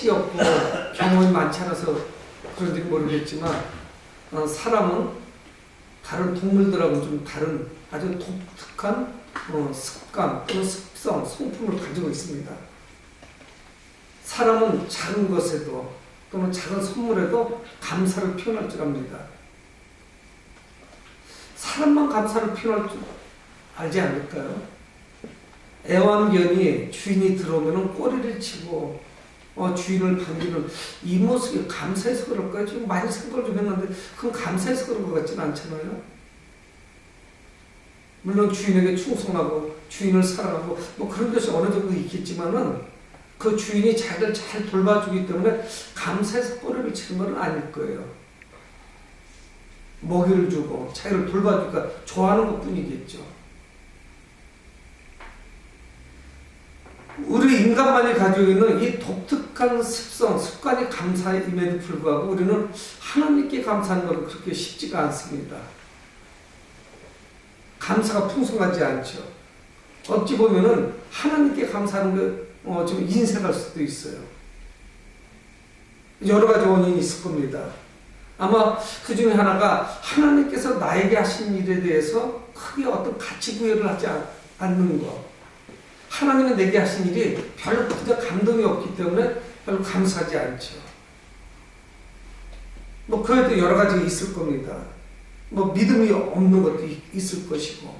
없고 경험이 많지 않아서 그런지 모르겠지만 사람은 다른 동물들하고 좀 다른 아주 독특한 습관 또는 습성, 성품을 가지고 있습니다. 사람은 작은 것에도 또는 작은 선물에도 감사를 표현할 줄 압니다. 사람만 감사를 표현할 줄 알지 않을까요? 애완견이 주인이 들어오면 꼬리를 치고 주인을 반기는 이 모습이 감사해서 그럴까요? 지금 많이 생각을 좀 했는데 그건 감사해서 그런 것 같지는 않잖아요. 물론 주인에게 충성하고 주인을 사랑하고 뭐 그런 것이 어느 정도 있겠지만은 그 주인이 자기를 잘 돌봐주기 때문에 감사해서 꼬리를 치는 건 아닐 거예요. 먹이를 주고 자기를 돌봐주니까 좋아하는 것 뿐이겠죠. 우리 인간만이 가지고 있는 이 독특한 습성, 습관이 감사임에도 불구하고 우리는 하나님께 감사하는 것은 그렇게 쉽지가 않습니다. 감사가 풍성하지 않죠. 어찌 보면은 하나님께 감사하는 게 좀 인색할 수도 있어요. 여러 가지 원인이 있을 겁니다. 아마 그 중에 하나가 하나님께서 나에게 하신 일에 대해서 크게 어떤 가치 부여를 하지 않는 것. 하나님은 내게 하신 일이 별로 그저 감동이 없기 때문에 별로 감사하지 않죠. 뭐 그에도 여러 가지가 있을 겁니다. 뭐 믿음이 없는 것도 있을 것이고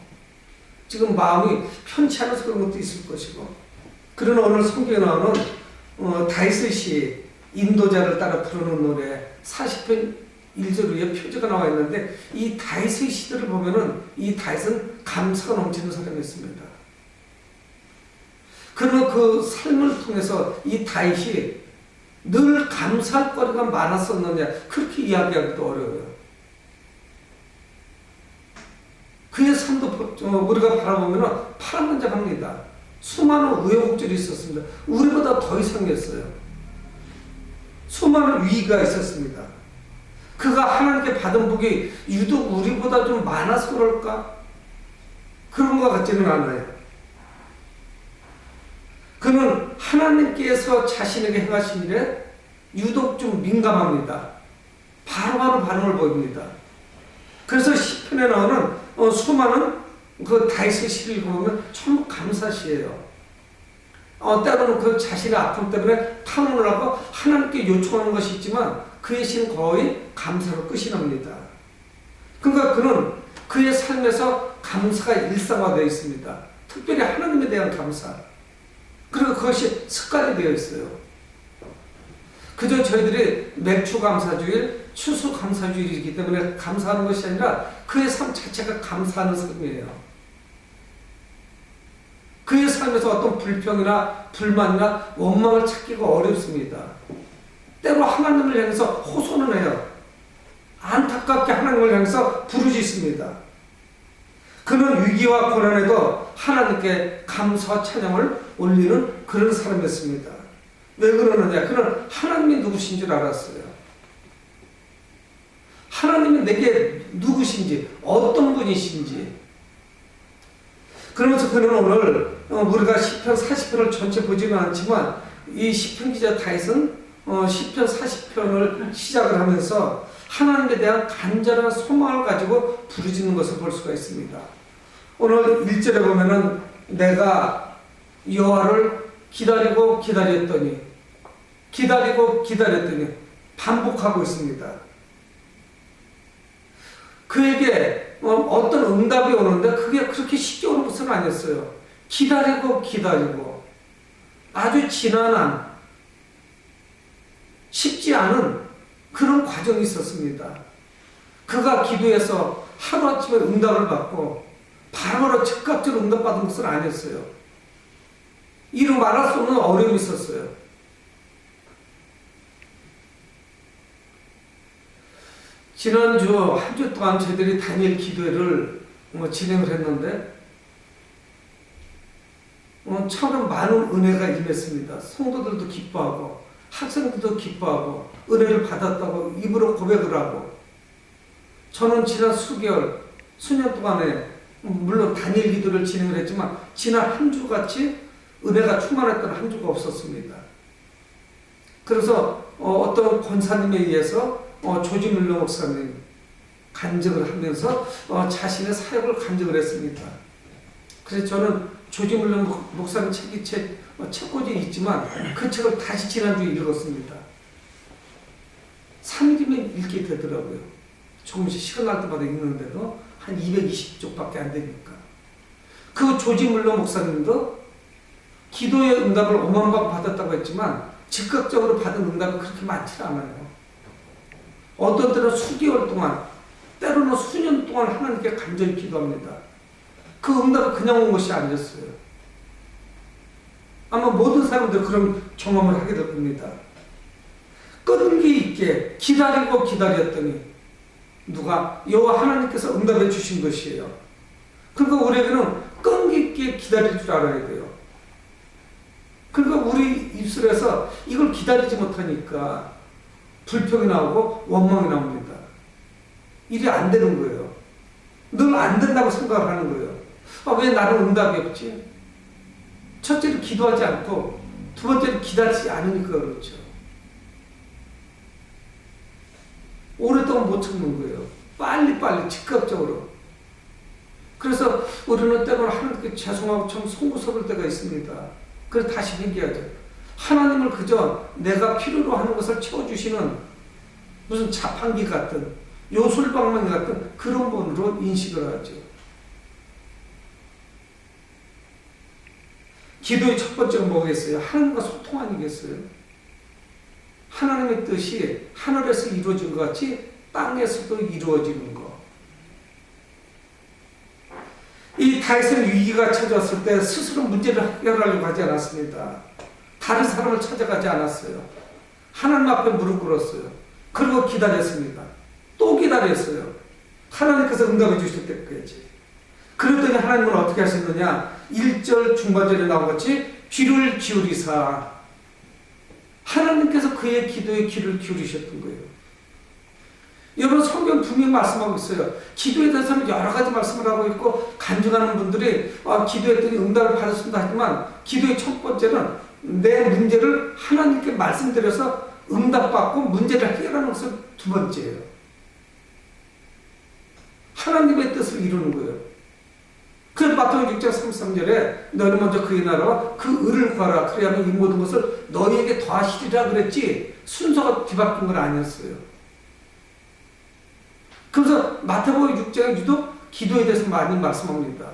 지금 마음이 편치 않아서 그런 것도 있을 것이고 그러나 오늘 성경에 나오는 다윗이 인도자를 따라 부르는 노래 40편 1절 위에 표지가 나와 있는데 이 다윗의 시들을 보면은 이 다윗은 감사가 넘치는 사람이었습니다. 그러나 그 삶을 통해서 이 다윗이 늘 감사할 거리가 많았었느냐 그렇게 이야기하기도 어려워요. 그의 삶도 우리가 바라보면 파란만장합니다. 수많은 우여곡절이 있었습니다. 우리보다 더 이상했어요. 수많은 위기가 있었습니다. 그가 하나님께 받은 복이 유독 우리보다 좀 많아서 그럴까? 그런 것 같지는 않아요. 그는 하나님께서 자신에게 행하신 일에 유독 좀 민감합니다. 바로바로 반응을 보입니다. 그래서 시편에 나오는 수많은 그 다윗의 시를 읽어보면 전부 감사시예요. 때로는 그 자신의 아픔 때문에 탐문을 하고 하나님께 요청하는 것이 있지만 그의 시는 거의 감사로 끝이 납니다. 그러니까 그는 그의 삶에서 감사가 일상화되어 있습니다. 특별히 하나님에 대한 감사. 그리고 그것이 습관이 되어 있어요. 그저 저희들이 맥주 감사주일, 추수 감사주일이기 때문에 감사하는 것이 아니라 그의 삶 자체가 감사하는 삶이에요. 그의 삶에서 어떤 불평이나 불만이나 원망을 찾기가 어렵습니다. 때로 하나님을 향해서 호소는 해요. 안타깝게 하나님을 향해서 부르짖습니다. 그는 위기와 고난에도 하나님께 감사와 찬양을 올리는 그런 사람이었습니다. 왜 그러느냐? 그는 하나님이 누구신 줄 알았어요. 하나님이 내게 누구신지, 어떤 분이신지. 그러면서 그는 오늘 우리가 시편 40편을 전체 보지는 않지만 이 시편 기자 다윗은 시편 40편을 시작을 하면서 하나님에 대한 간절한 소망을 가지고 부르짖는 것을 볼 수가 있습니다. 오늘 1절에 보면은 내가 여호와를 기다리고 기다렸더니 반복하고 있습니다. 그에게 어떤 응답이 오는데 그게 그렇게 쉽게 오는 것은 아니었어요. 기다리고 아주 지난한 쉽지 않은 그런 과정이 있었습니다. 그가 기도해서 하루아침에 응답을 받고 바로 즉각적으로 응답받은 것은 아니었어요. 이루 말할 수 없는 어려움이 있었어요. 지난주 한 주 동안 저희들이 다니엘 기도회를 진행을 했는데 참 많은 은혜가 임했습니다. 성도들도 기뻐하고 학생들도 기뻐하고 은혜를 받았다고 입으로 고백을 하고 저는 지난 수년 동안에 물론 다니엘 기도를 진행을 했지만 지난 한 주같이 은혜가 충만했던 한 주가 없었습니다. 그래서 어떤 권사님에 의해서 조지 뮬러 목사님 간증을 하면서 자신의 사역을 간증을 했습니다. 그래서 저는 조지 뮬러 목사님 책꽂이 있지만 그 책을 다시 지난주에 읽었습니다. 3일이면 읽게 되더라고요. 조금씩 시간 날 때마다 읽는데도 한 220쪽밖에 안 되니까. 그 조지 뮬러 목사님도 기도의 응답을 어마어마하게 받았다고 했지만 즉각적으로 받은 응답이 그렇게 많지 않아요. 어떤 때는 수개월 동안, 때로는 수년 동안 하나님께 간절히 기도합니다. 그 응답이 그냥 온 것이 아니었어요. 아마 모든 사람들 그런 경험을 하게 될 겁니다. 끈기 있게 기다리고 기다렸더니 누가 여호와 하나님께서 응답해 주신 것이에요. 그러니까 우리에게는 끈기 있게 기다릴 줄 알아야 돼요. 그러니까 우리 입술에서 이걸 기다리지 못하니까 불평이 나오고 원망이 나옵니다. 일이 안 되는 거예요. 늘 안 된다고 생각을 하는 거예요. 왜 나는 응답이 없지? 첫째로 기도하지 않고 두 번째로 기다리지 않으니까 그렇죠. 오랫동안 못 참는 거예요. 빨리빨리 즉각적으로. 그래서 우리는 때로는 하나님께 죄송하고 참 송구스러울 때가 있습니다. 그래서 다시 회개하죠. 하나님을 그저 내가 필요로 하는 것을 채워주시는 무슨 자판기 같은 요술방망이 같은 그런 분으로 인식을 하죠. 기도의 첫 번째가 뭐겠어요? 하나님과 소통 아니겠어요? 하나님의 뜻이 하늘에서 이루어진 것 같이 땅에서도 이루어지는 것. 이 다윗은 위기가 찾아왔을 때 스스로 문제를 해결하려고 하지 않았습니다. 다른 사람을 찾아가지 않았어요. 하나님 앞에 무릎 꿇었어요. 그리고 기다렸습니다. 또 기다렸어요. 하나님께서 응답해 주실 때까지. 그랬더니 하나님은 어떻게 하셨느냐? 1절 중반절에 나온 같이 귀를 기울이사 하나님께서 그의 기도에 귀를 기울이셨던 거예요. 여러분 성경 분명히 말씀하고 있어요. 기도에 대해서는 여러 가지 말씀을 하고 있고 간증하는 분들이 기도했더니 응답을 받았습니다 하지만 기도의 첫 번째는 내 문제를 하나님께 말씀드려서 응답받고 문제를 해결하는 것은 두 번째예요. 하나님의 뜻을 이루는 거예요. 그래서 마태복음 6장 33절에 너는 먼저 그의 나라와 그 의를 구하라. 그래야만 이 모든 것을 너희에게 더하시리라 그랬지 순서가 뒤바뀐 건 아니었어요. 그래서 마태복음 6장에 유독 기도에 대해서 많이 말씀합니다.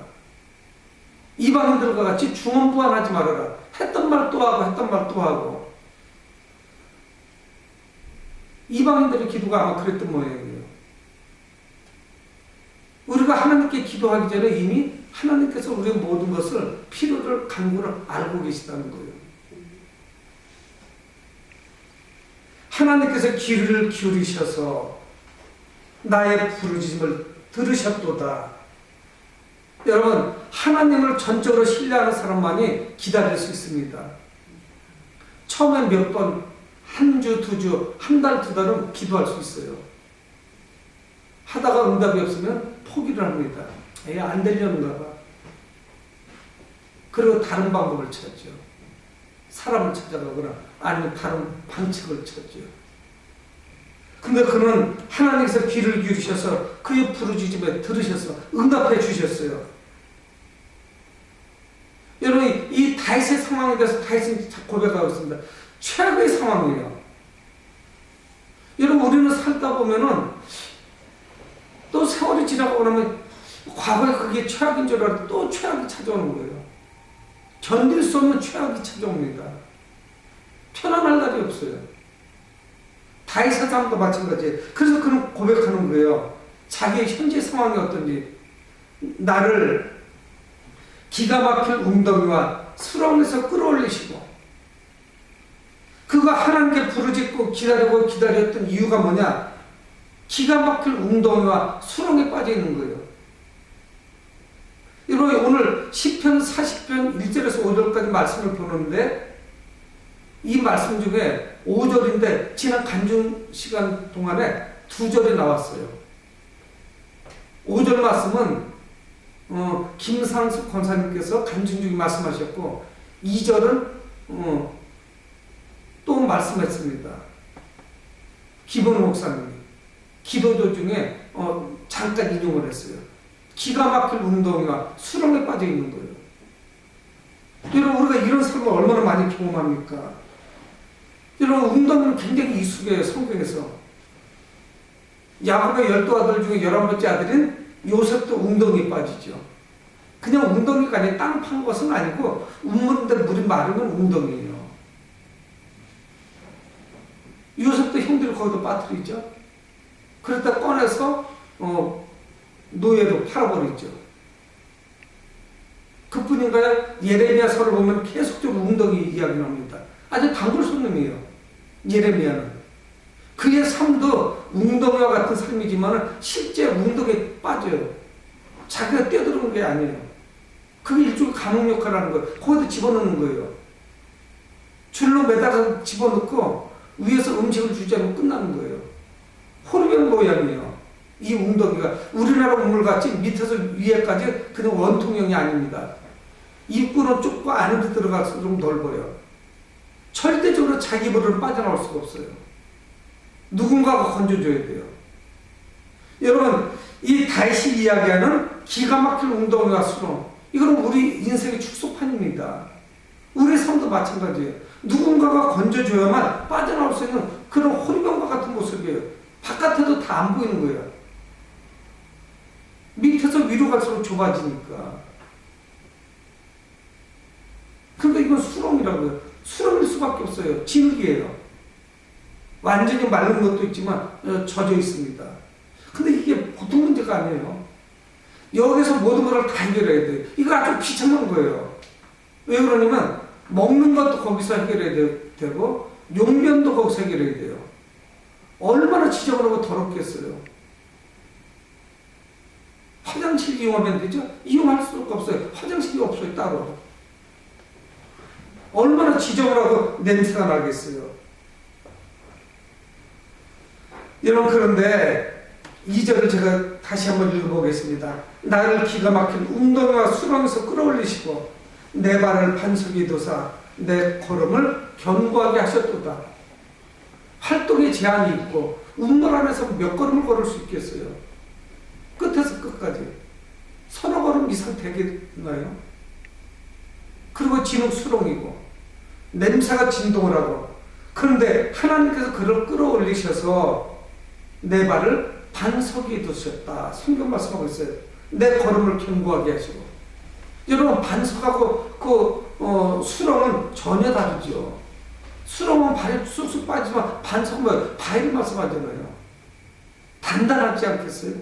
이방인들과 같이 중언부언하지 말아라. 했던 말 또 하고 했던 말 또 하고. 이방인들의 기도가 아마 그랬던 모양이에요. 우리가 하나님께 기도하기 전에 이미 하나님께서 우리의 모든 것을 필요를 간구를 알고 계시다는 거예요. 하나님께서 귀를 기울이셔서 나의 부르짖음을 들으셨도다. 여러분 하나님을 전적으로 신뢰하는 사람만이 기다릴 수 있습니다. 처음에 몇 번, 한 주, 두 주, 한 달, 두 달은 기도할 수 있어요. 하다가 응답이 없으면 포기를 합니다. 안 되려는가 봐. 그리고 다른 방법을 찾죠. 사람을 찾아가거나 아니면 다른 방책을 찾죠. 근데 그는 하나님께서 귀를 기울이셔서 그의 부르짖음에 들으셔서 응답해 주셨어요. 여러분 이 다윗의 상황에 대해서 다윗은 고백하고 있습니다. 최악의 상황이에요. 여러분 우리는 살다 보면은 또 세월이 지나고 나면 과거에 그게 최악인 줄 알았는데 또 최악이 찾아오는 거예요. 견딜 수 없는 최악이 찾아옵니다. 편안할 날이 없어요. 다윗의 삶도 마찬가지예요. 그래서 그는 고백하는 거예요. 자기의 현재 상황이 어떤지. 나를 기가 막힐 웅덩이와 수렁에서 끌어올리시고 그가 하나님께 부르짖고 기다리고 기다렸던 이유가 뭐냐? 기가 막힐 웅덩이와 수렁에 빠져 있는 거예요. 여러분 오늘 시편 40편 1절에서 5절까지 말씀을 보는데 이 말씀 중에 5절인데 지난 간증 시간 동안에 2절이 나왔어요. 5절 말씀은 김상숙 권사님께서 간증 중에 말씀하셨고 2절은 또 말씀했습니다. 기본 목사님이 기도 도중에 잠깐 인용을 했어요. 기가 막힐 운동이가 수렁에 빠져 있는 거예요. 여러분, 우리가 이런 삶을 얼마나 많이 경험합니까? 여러분, 웅덩이는 굉장히 익숙해요. 성경에서 야곱의 12아들 중에 11번째 아들인 요셉도 웅덩이에 빠지죠. 그냥 웅덩이가 아니라 땅 판 것은 아니고 우물인데 물이 마르면 웅덩이에요. 요셉도 형들이 거기도 빠뜨리죠. 그러다 꺼내서 노예로 팔아버리죠. 그뿐인가요? 예레미야서를 보면 계속적으로 웅덩이 이야기 나옵니다. 아주 단골 손님이에요. 예레미야는. 그의 삶도 웅덩이와 같은 삶이지만 실제 웅덩이에 빠져요. 자기가 뛰어들어온 게 아니에요. 그게 일종의 감옥 역할을 하는 거예요. 거기다 집어넣는 거예요. 줄로 매달아서 집어넣고 위에서 음식을 주지 않으면 끝나는 거예요. 호르몬 모양이에요. 이 웅덩이가 우리나라 우물같이 밑에서 위에까지 그냥 원통형이 아닙니다. 입구는 좁고 안으로 들어가서 좀 넓어요. 절대적으로 자기 입으로는 빠져나올 수가 없어요. 누군가가 건져줘야 돼요. 여러분, 이 다윗이 이야기하는 기가 막힐 웅덩이와 수렁, 이거는 우리 인생의 축소판입니다. 우리 삶도 마찬가지예요. 누군가가 건져줘야만 빠져나올 수 있는 그런 호리병과 같은 모습이에요. 바깥에도 다 안 보이는 거예요. 밑에서 위로 갈수록 좁아지니까. 그러니까 이건 수렁이라고요. 수렁일 수밖에 없어요. 진흙이에요. 완전히 마른 것도 있지만 젖어 있습니다. 근데 이게 보통 문제가 아니에요. 여기서 모든 걸 다 해결해야 돼요. 이거 아주 비참한 거예요. 왜 그러냐면 먹는 것도 거기서 해결해야 되고 용변도 거기서 해결해야 돼요. 얼마나 지저분하고 더럽겠어요. 화장실 이용하면 되죠? 이용할 수가 없어요. 화장실이 없어요. 따로. 얼마나 지저분하고 냄새가 나겠어요. 여러분, 그런데 2절을 제가 다시 한번 읽어보겠습니다. 나를 기가 막힌 웅덩이와 수렁에서 끌어올리시고 내 발을 반석이 도사 내 걸음을 견고하게 하셨도다. 활동에 제한이 있고 우물 안에서 몇 걸음을 걸을 수 있겠어요? 끝에서 끝까지 서너 걸음 이상 되겠나요? 그리고 진흙 수렁이고 냄새가 진동을 하고, 그런데 하나님께서 그를 끌어올리셔서 내 발을 반석이 두셨다. 성경 말씀하고 있어요. 내 걸음을 견고하게 하시고. 여러분, 반석하고 수렁은 전혀 다르죠. 수렁은 발이 쑥쑥 빠지지만 반석은 바위를 말씀하잖아요. 단단하지 않겠어요?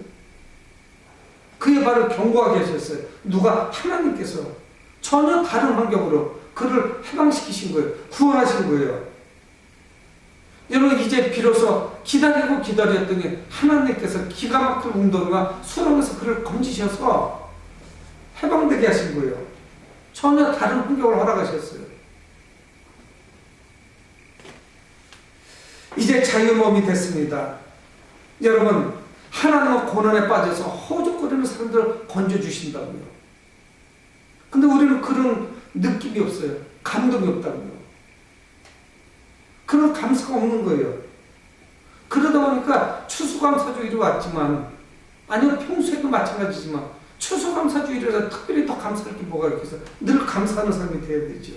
그의 발을 견고하게 하셨어요. 누가? 하나님께서 전혀 다른 환경으로 그를 해방시키신 거예요. 구원하신 거예요. 여러분, 이제 비로소 기다리고 기다렸더니 하나님께서 기가 막힌 웅덩이와 수렁에서 그를 건지셔서 해방되게 하신 거예요. 전혀 다른 환경을 허락하셨어요. 이제 자유몸이 됐습니다. 여러분, 하나님은 고난에 빠져서 허우적거리는 사람들을 건져주신다고요. 근데 우리는 그런 느낌이 없어요. 감동이 없다고요. 그런 감사가 없는 거예요. 그러다 보니까 추수감사주의로 왔지만, 아니면 평소에도 마찬가지지만 추수감사주의라서 특별히 더 감사할 게 뭐가 있겠어요? 늘 감사하는 삶이 되어야 되죠.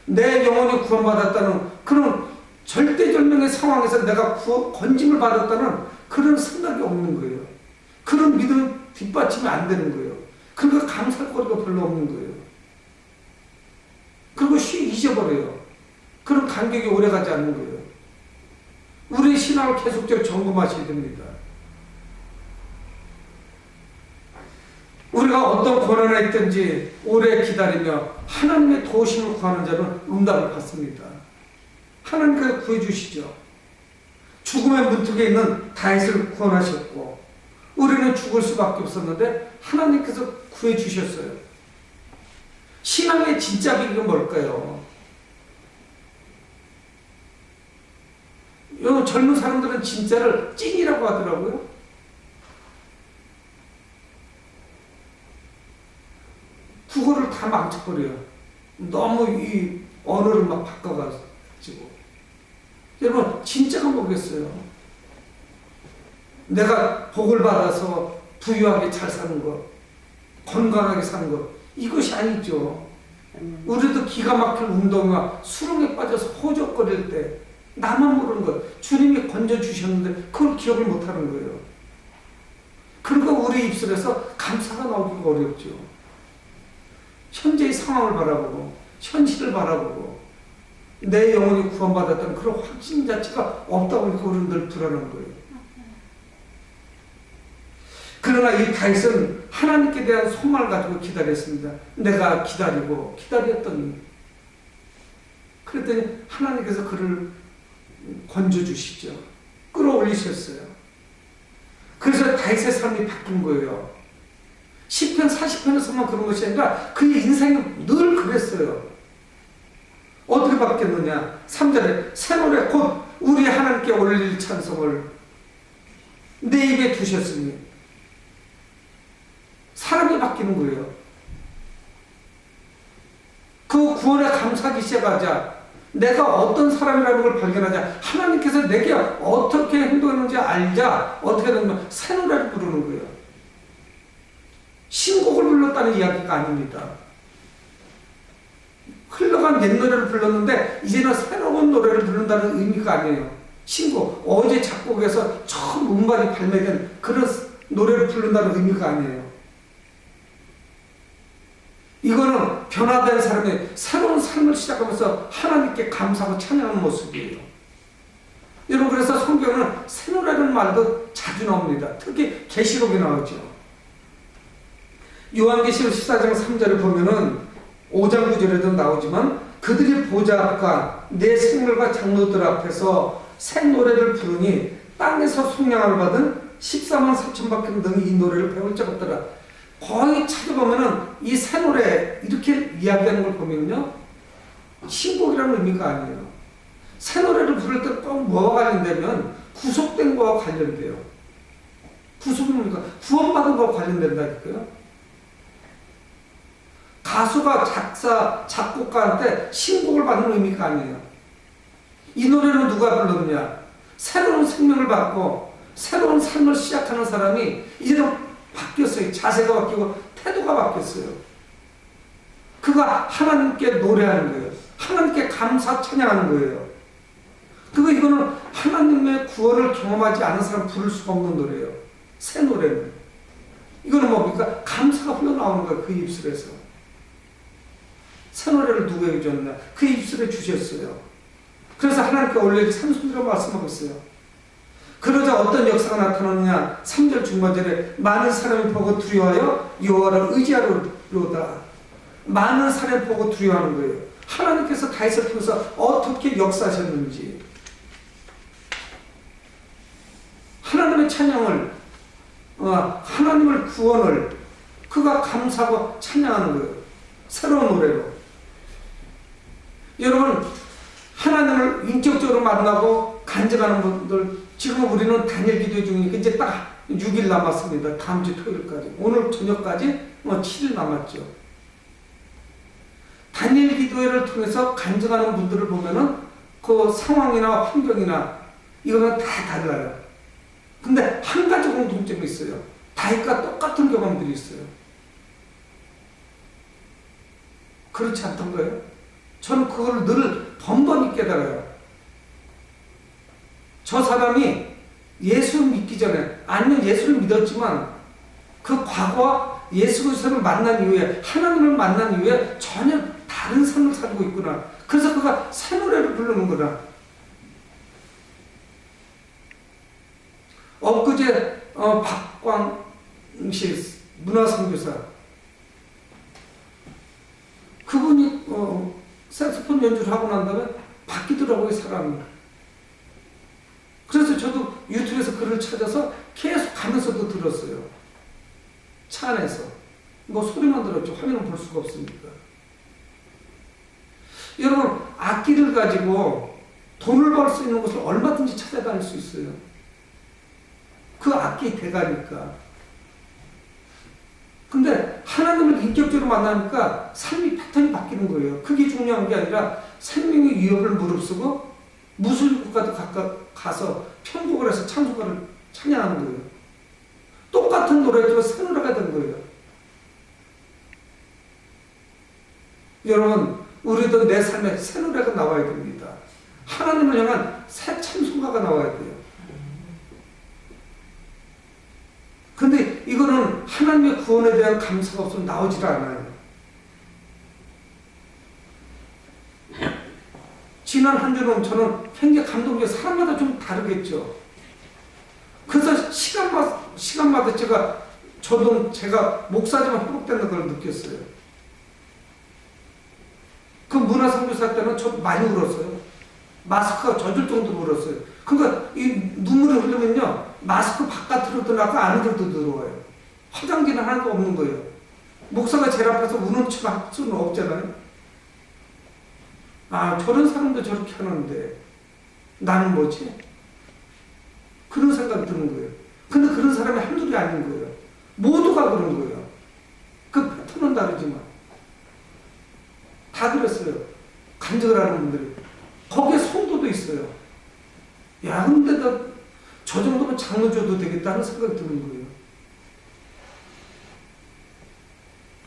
내 영혼이 구원받았다는 그런 절대절명의 상황에서 내가 건짐을 받았다는 그런 생각이 없는 거예요. 그런 믿음이 뒷받침이 안 되는 거예요. 그러니까 감사할 거리가 별로 없는 거예요. 그리고 잊어버려요. 그런 간격이 오래가지 않는 거예요. 우리의 신앙을 계속적으로 점검하셔야 됩니다. 우리가 어떤 고난에 있든지 오래 기다리며 하나님의 도우심을 구하는 자는 응답을 받습니다. 하나님께서 구해주시죠. 죽음의 문턱에 있는 다윗을 구원하셨고 우리는 죽을 수밖에 없었는데 하나님께서 구해주셨어요. 신앙의 진짜 비결은 뭘까요? 젊은 사람들은 진짜를 찐이라고 하더라고요. 국어를 다 망쳐버려요. 너무 언어를 막 바꿔가지고. 여러분 진짜가 뭐겠어요? 내가 복을 받아서 부유하게 잘 사는 것, 건강하게 사는 것, 이것이 아니죠. 우리도 기가 막힐 운동과 수렁에 빠져서 호적거릴 때 나만 모르는 것, 주님이 건져주셨는데 그걸 기억을 못하는 거예요. 그러니까 우리 입술에서 감사가 나오기가 어렵죠. 현재의 상황을 바라보고 현실을 바라보고 내 영혼이 구원받았다는 그런 확신 자체가 없다 보니까 우리는 늘 불안한 거예요. 그러나 이 다윗은 하나님께 대한 소망을 가지고 기다렸습니다. 내가 기다리고 기다렸더니 그랬더니 하나님께서 그를 건져주시죠. 끌어올리셨어요. 그래서 다윗의 삶이 바뀐 거예요. 10편 40편에서만 그런 것이 아니라 그의 인생이 늘 그랬어요. 어떻게 바뀌었느냐? 3절에 새 노래 곧 우리 하나님께 올릴 찬송을 내 입에 두셨으니 사람이 바뀌는 거예요. 그 구원에 감사하기 시작하자 내가 어떤 사람이라는 걸 발견하자 하나님께서 내게 어떻게 행동했는지 알자 어떻게 되면 새 노래를 부르는 거예요. 신곡을 불렀다는 이야기가 아닙니다. 흘러간 옛 노래를 불렀는데 이제는 새로운 노래를 부른다는 의미가 아니에요. 신곡, 어제 작곡에서 처음 음반이 발매된 그런 노래를 부른다는 의미가 아니에요. 이거는 변화된 사람의 새로운 삶을 시작하면서 하나님께 감사하고 찬양하는 모습이에요. 여러분 그래서 성경은 새 노래라는 말도 자주 나옵니다. 특히 계시록에 나오죠. 요한계시록 14장 3절을 보면은 5장 9절에도 나오지만 그들이 보좌 앞과 내 생물과 장로들 앞에서 새 노래를 부르니 땅에서 속량을 받은 14만 4천 바퀴 등이 이 노래를 배울 적 없더라. 거의 찾아보면은 이 새 노래 이렇게 이야기하는 걸 보면요 신곡이라는 의미가 아니에요. 새 노래를 부를 때 꼭 뭐와 관련되면 구속된 거와 관련돼요. 구속이 뭡니까? 구원받은 거와 관련된다니까요. 가수가 작사, 작곡가한테 신곡을 받는 의미가 아니에요. 이 노래는 누가 불렀느냐? 새로운 생명을 받고 새로운 삶을 시작하는 사람이 이제는 바뀌었어요. 자세가 바뀌고 태도가 바뀌었어요. 그가 하나님께 노래하는 거예요. 하나님께 감사 찬양하는 거예요. 이거는 하나님의 구원을 경험하지 않은 사람 부를 수가 없는 노래예요. 새 노래는. 이거는 뭡니까? 감사가 흘러나오는 거예요. 그 입술에서. 새 노래를 누구에게 줬나? 그 입술에 주셨어요. 그래서 하나님께 올려진 찬송이라고 말씀하고 있어요. 그러자 어떤 역사가 나타나느냐? 3절 중반절에 많은 사람이 보고 두려워하여 여호와를 의지하려다. 많은 사람이 보고 두려워하는 거예요. 하나님께서 다윗을 통해서 어떻게 역사하셨는지 하나님의 찬양을 하나님의 구원을 그가 감사하고 찬양하는 거예요. 새로운 노래로. 여러분 하나님을 인격적으로 만나고 간증하는 분들 지금 우리는 단일 기도 중이니까 이제 딱 6일 남았습니다. 다음 주 토요일까지. 오늘 저녁까지 7일 남았죠. 단일 기도회를 통해서 간증하는 분들을 보면은 그 상황이나 환경이나 이거는 다 달라요. 근데 한 가지 공통점이 있어요. 다윗과 똑같은 경험들이 있어요. 그렇지 않던가요? 저는 그걸 늘 번번이 깨달아요. 저 사람이 예수 믿기 전에 아니면 예수를 믿었지만 그 과거와 예수 그리스도를 만난 이후에 하나님을 만난 이후에 전혀 다른 삶을 살고 있구나. 그래서 그가 새 노래를 부르는구나. 엊그제 박광실 문화선교사 그분이 색소폰 연주를 하고 난 다음에 바뀌더라고요, 사람이. 그래서 저도 유튜브에서 글을 찾아서 계속 가면서도 들었어요. 차 안에서. 소리만 들었죠. 화면은 볼 수가 없으니까. 여러분, 악기를 가지고 돈을 벌 수 있는 곳을 얼마든지 찾아다닐 수 있어요. 그 악기 대가니까. 근데 하나님을 인격적으로 만나니까 삶이 패턴이 바뀌는 거예요. 그게 중요한 게 아니라 생명의 위협을 무릅쓰고 무술국가도 가서 편곡을 해서 찬송가를 찬양하는 거예요. 똑같은 노래지만 새 노래가 된 거예요. 여러분, 우리도 내 삶에 새 노래가 나와야 됩니다. 하나님을 향한 새 찬송가가 나와야 돼요. 근데 이거는 하나님의 구원에 대한 감사가 없으면 나오질 않아요. 지난 한 주는 저는 굉장히 감동적이고 사람마다 좀 다르겠죠. 그래서 시간마다 제가 목사지만 회복되는 걸 느꼈어요. 그 문화선교사 때는 저 많이 울었어요. 마스크가 젖을 정도로 울었어요. 그러니까 이 눈물이 흐르면요, 마스크 바깥으로도 나고 안으로도 들어와요. 화장지는 하나도 없는 거예요. 목사가 제일 앞에서 우는 척 할 수는 없잖아요. 아, 저런 사람도 저렇게 하는데 나는 뭐지? 그런 생각이 드는 거예요. 근데 그런 사람이 한둘이 아닌 거예요. 모두가 그런 거예요. 그 패턴은 다르지만 다 그랬어요. 간증을 하는 분들이. 거기에 성도도 있어요. 야, 근데 나 저 정도면 장로 줘도 되겠다는 생각이 드는 거예요.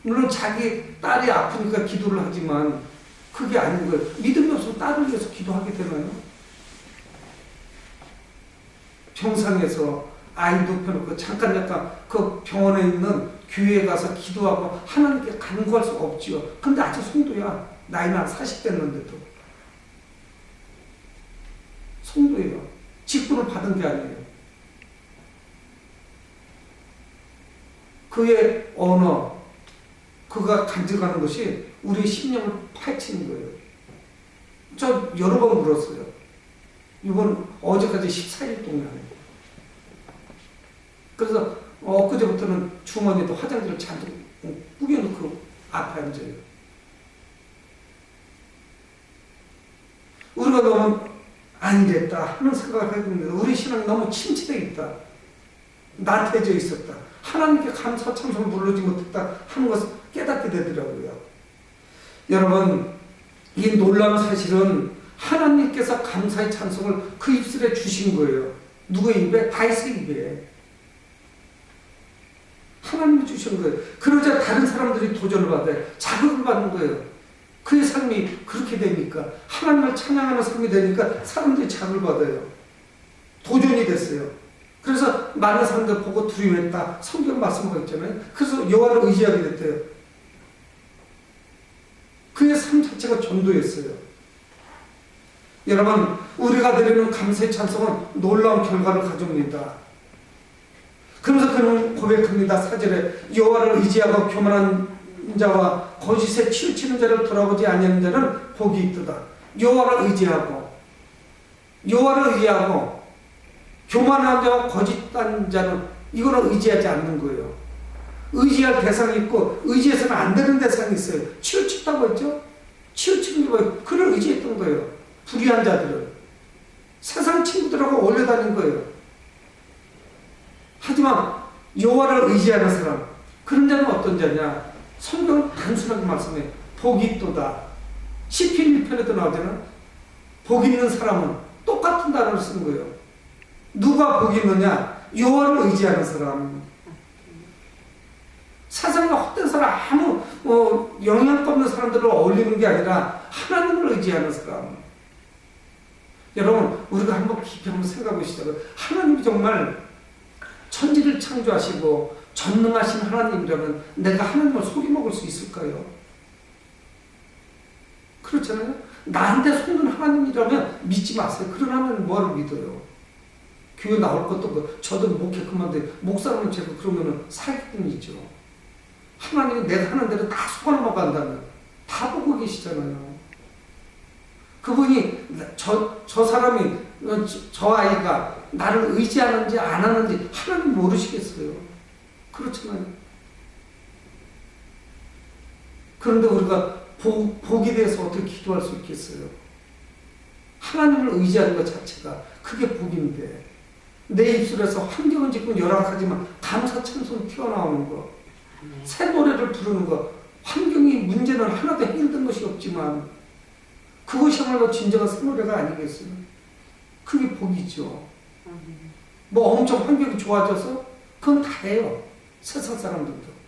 물론 자기 딸이 아프니까 기도를 하지만 그게 아닌 거예요. 믿음이 없으면 딸을 위해서 기도하게 되나요? 병상에서 아이 눕혀놓고 잠깐 그 병원에 있는 교회에 가서 기도하고 하나님께 간구할 수 없지요. 근데 아직 성도야. 나이는 한 40 됐는데도. 성도예요. 직분을 받은 게 아니에요. 그의 언어, 그가 간증하는 것이 우리의 심령을 파헤치는 거예요. 저 여러 번 울었어요. 이번 어제까지 14일 동안. 그래서 엊그제부터는 주머니에도 화장지를 잔뜩 꾸겨놓고 앞에 앉아요. 우리가 너무 아니랬다 하는 생각을 해봅니다. 우리 신앙이 너무 침체되어 있다. 나태해져 있었다. 하나님께 감사 찬송을 부르지 못했다 하는 것을 깨닫게 되더라고요. 여러분, 이 놀라운 사실은 하나님께서 감사의 찬송을 그 입술에 주신 거예요. 누구의 입에? 다윗의 입에. 하나님이 주신 거예요. 그러자 다른 사람들이 도전을 받아요. 자극을 받는 거예요. 그의 삶이 그렇게 되니까, 하나님을 찬양하는 삶이 되니까 사람들이 자극을 받아요. 도전이 됐어요. 그래서 많은 사람들 보고 두려워했다. 성경 말씀하고 있잖아요. 그래서 여호와를 의지하게 됐대요. 그의 삶 자체가 전도였어요. 여러분, 우리가 드리는 감사의 찬송은 놀라운 결과를 가져옵니다. 그러면서 그는 고백합니다. 4절에 여호와를 의지하고 교만한 자와 거짓에 치우치는 자를 돌아보지 아니하는 자는 복이 있도다. 여호와를 의지하고 교만한 자와 거짓한 자는 이거는 의지하지 않는 거예요. 의지할 대상이 있고 의지해서는 안 되는 대상이 있어요. 치우쳤다고 했죠? 치우치는 게 뭐예요? 그를 의지했던 거예요. 불의한 자들을. 세상 친구들하고 어울려 다닌 거예요. 하지만 여호와를 의지하는 사람, 그런 자는 어떤 자냐? 성경은 단순하게 말씀해. 복이 있도다. 시편 1편에도 나오잖아. 복 있는 사람은 똑같은 단어를 쓰는 거예요. 누가 복이 있느냐? 여호와를 의지하는 사람. 세상과 헛된 사람, 아무 영향 없는 사람들을 어울리는 게 아니라 하나님을 의지하는 사람. 여러분, 우리가 한번 깊이 한번 생각해 보시자고요. 하나님이 정말 천지를 창조하시고 전능하신 하나님이라면 내가 하나님을 속여먹을 수 있을까요? 그렇잖아요. 나한테 속는 하나님이라면 믿지 마세요. 그런 하나님 뭐하러 믿어요? 교회 나올 것도 없고, 저도 목회 그만데 목사라면 제가 그러면은 사기꾼이죠. 하나님이 내가 하는 대로 다 속아넘어가 한다면 다 보고 계시잖아요. 그분이 저 사람이 저 아이가 나를 의지하는지 안 하는지 하나님 모르시겠어요. 그렇잖아요. 그런데 우리가 복에 대해서 어떻게 기도할 수 있겠어요? 하나님을 의지하는 것 자체가 그게 복인데, 내 입술에서 환경은 지금 열악하지만 감사 찬송이 튀어나오는 거, 새 노래를 부르는 것. 환경이 문제는 하나도 해결된 것이 없지만 그것이야말로 진정한 새 노래가 아니겠어요? 그게 복이죠. 뭐 엄청 환경이 좋아져서 그건 다예요. 세상 사람들도.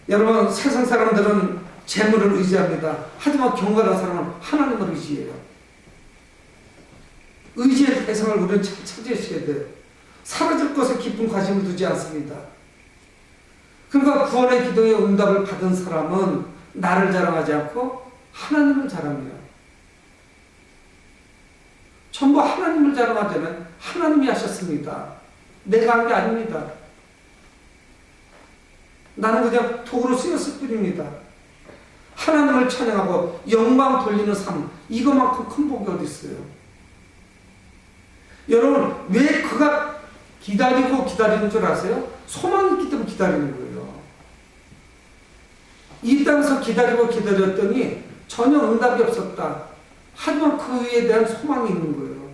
여러분, 세상 사람들은 재물을 의지합니다. 하지만 경건한 사람은 하나님을 의지해요. 의지의 대상을 우리는 찾으셔야 돼요. 사라질 것에 깊은 관심을 두지 않습니다. 그러니까 구원의 기도의 응답을 받은 사람은 나를 자랑하지 않고 하나님을 자랑해요. 전부 하나님을 자랑하자면 하나님이 하셨습니다. 내가 한 게 아닙니다. 나는 그냥 도구로 쓰였을 뿐입니다. 하나님을 찬양하고 영광 돌리는 삶, 이것만큼 큰 복이 어디 있어요? 여러분, 왜 그가 기다리는 줄 아세요? 소망이 있기 때문에 기다리는 거예요. 이 땅에서 기다렸더니 전혀 응답이 없었다. 하지만 그 위에 대한 소망이 있는 거예요.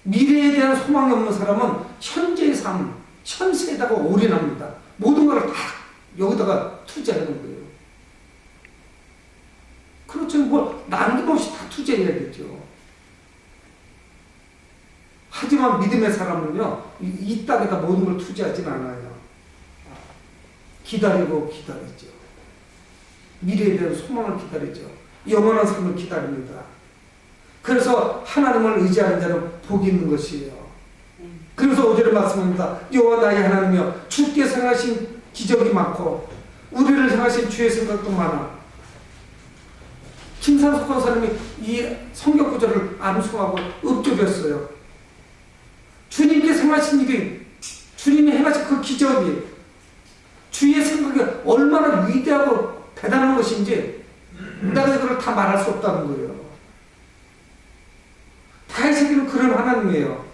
미래에 대한 소망이 없는 사람은 현재의 삶, 현세에다가 올인합니다. 모든 걸 다 여기다가 투자하는 거예요. 그렇죠. 뭐 남김없이 다 투자해야겠죠. 하지만 믿음의 사람은요, 이 땅에다 모든 걸 투자하진 않아요. 기다리죠. 미래에 대한 소망을 기다리죠. 영원한 삶을 기다립니다. 그래서 하나님을 의지하는 자는 복이 있는 것이에요. 그래서 5절의 말씀입니다. 여호와 나의 하나님이여, 주께서 행하신 기적이 많고 우리를 향하신 주의 생각도 많아. 김산석 권사님이 이 성경 구절을 암송하고 읊조렸어요. 주님께서 행하신 일이, 주님이 행하신 그 기적이, 주의 생각이 얼마나 위대하고 대단한 것인지 내가 이걸 다 말할 수 없다는 거예요. 다윗에게는 그런 하나님이에요.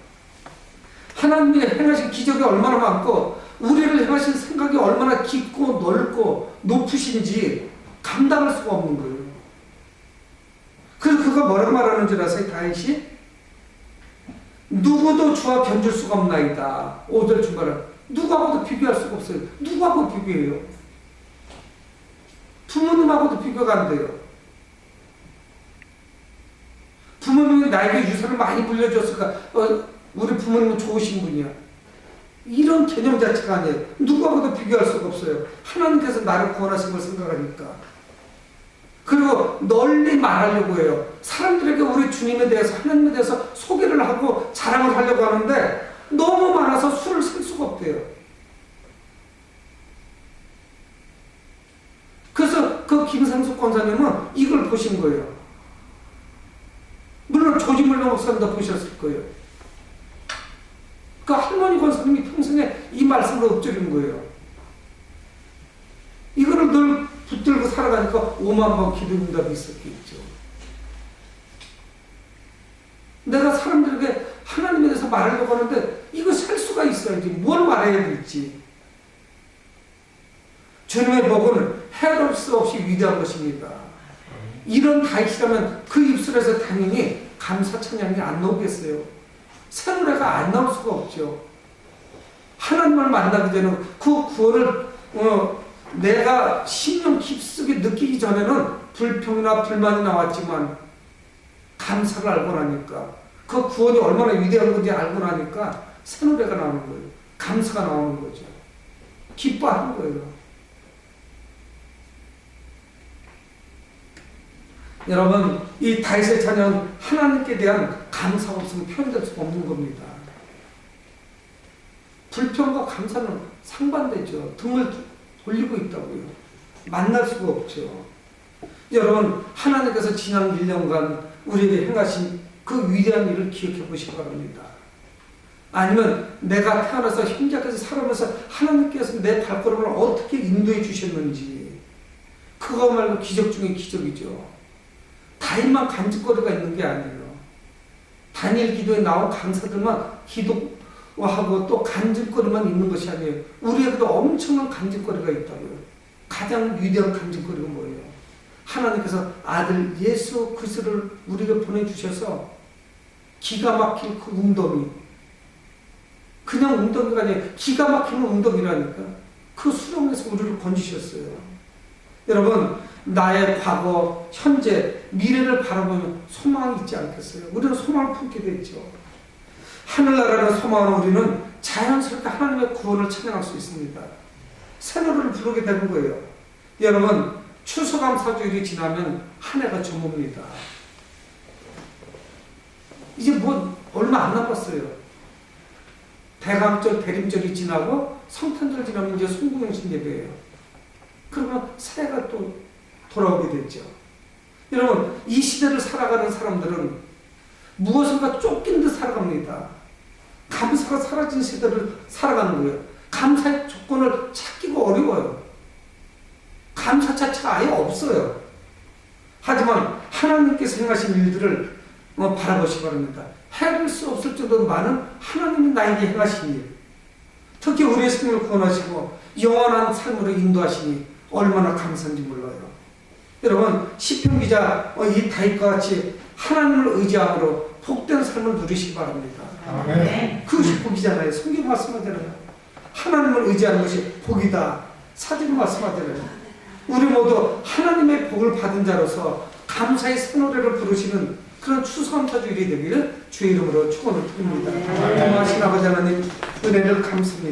하나님이 행하신 기적이 얼마나 많고 우리를 향하신 생각이 얼마나 깊고 넓고 높으신지 감당할 수가 없는 거예요. 그래서 그가 뭐라고 말하는 줄 아세요? 다윗이 누구도 주와 견줄 수가 없나이다. 5절 중간에 누구하고도 비교할 수가 없어요. 누구하고 비교해요? 부모님하고도 비교가 안 돼요. 부모님이 나에게 유산을 많이 물려줬을까? 우리 부모님은 좋으신 분이야. 이런 개념 자체가 아니에요. 누구하고도 비교할 수가 없어요. 하나님께서 나를 구원하신 걸 생각하니까. 그리고 널리 말하려고 해요. 사람들에게 우리 주님에 대해서, 하나님에 대해서 소개를 하고 자랑을 하려고 하는데 너무 많아서 수를 셀 수가 없대요. 그래서 그 김상숙 권사님은 이걸 보신 거예요. 물론 조지물러 목사님도 보셨을 거예요. 그 할머니 권사님이 평생에 이 말씀을 읊조린 거예요. 이거를 늘 붙들고 살아가니까 5만 번 기도 응답이 있었겠죠. 내가 사람들에게 하나님에 대해서 말하려고 하는데 이거 셀 수가 있어야지. 뭘 말해야 될지. 주님의 복은 헤아릴 수 없이 위대한 것입니다. 이런 다윗이라면 그 입술에서 당연히 감사 찬양이 안 나오겠어요. 새 노래가 안 나올 수가 없죠. 하나님을 만나기 전에 그 구원을 내가 심령 깊숙이 느끼기 전에는 불평이나 불만이 나왔지만 감사를 알고 나니까 그 구원이 얼마나 위대한 건지 알고 나니까 새 노래가 나오는 거예요. 감사가 나오는 거죠. 기뻐하는 거예요. 여러분, 이 다윗의 찬양은 하나님께 대한 감사가 없으면 표현될 수가 없는 겁니다. 불평과 감사는 상반되죠. 등을 돌리고 있다고요. 만날 수가 없죠. 여러분, 하나님께서 지난 1년간 우리에게 행하신 그 위대한 일을 기억해 보시기 바랍니다. 아니면 내가 태어나서 현재까지 살아오면서 하나님께서 내 발걸음을 어떻게 인도해 주셨는지, 그거 말고 기적 중에 기적이죠. 다윗만 간직거리가 있는 게 아니에요. 다니엘 기도에 나온 강사들만 기도하고 또 간직거리만 있는 것이 아니에요. 우리에게도 엄청난 간직거리가 있다고요. 가장 위대한 간직거리가 뭐예요? 하나님께서 아들 예수 그리스도를 우리에게 보내주셔서 기가 막힌 그 웅덩이, 그냥 웅덩이가 아니라 기가 막히는 웅덩이라니까. 그 수렁에서 우리를 건지셨어요. 여러분, 나의 과거, 현재, 미래를 바라보면 소망이 있지 않겠어요? 우리는 소망을 품게 되죠. 하늘나라를 소망하는 우리는 자연스럽게 하나님의 구원을 찬양할 수 있습니다. 새 노래를 부르게 되는 거예요. 여러분, 추수감사주일이 지나면 한 해가 저뭅니다. 이제 뭐 얼마 안 남았어요. 대강절, 대림절이 지나고 성탄절 지나면 이제 송구영신 예배예요. 그러면 새해가 또 돌아오게 됐죠. 여러분, 이 시대를 살아가는 사람들은 무엇인가 쫓긴 듯 살아갑니다. 감사가 사라진 시대를 살아가는 거예요. 감사의 조건을 찾기가 어려워요. 감사 자체가 아예 없어요. 하지만 하나님께서 행하신 일들을 바라보시기 바랍니다. 헤아릴 수 없을 정도로 많은 하나님이 나에게 행하신 일, 특히 우리의 생명을 구원하시고 영원한 삶으로 인도하시니 얼마나 감사한지 몰라요. 여러분, 시편 기자 이 다윗과 같이 하나님을 의지함으로 복된 삶을 누리시기 바랍니다. 아멘. 그것이 복이잖아요. 성경 말씀하잖아요. 하나님을 의지하는 것이 복이다. 사도가 말씀하잖아요. 우리 모두 하나님의 복을 받은 자로서 감사의 새 노래를 부르시는 그런 추수감사주일이 되기를 주의 이름으로 축원을 드립니다. 동하신 아버지 하나님, 은혜를 감사합니다.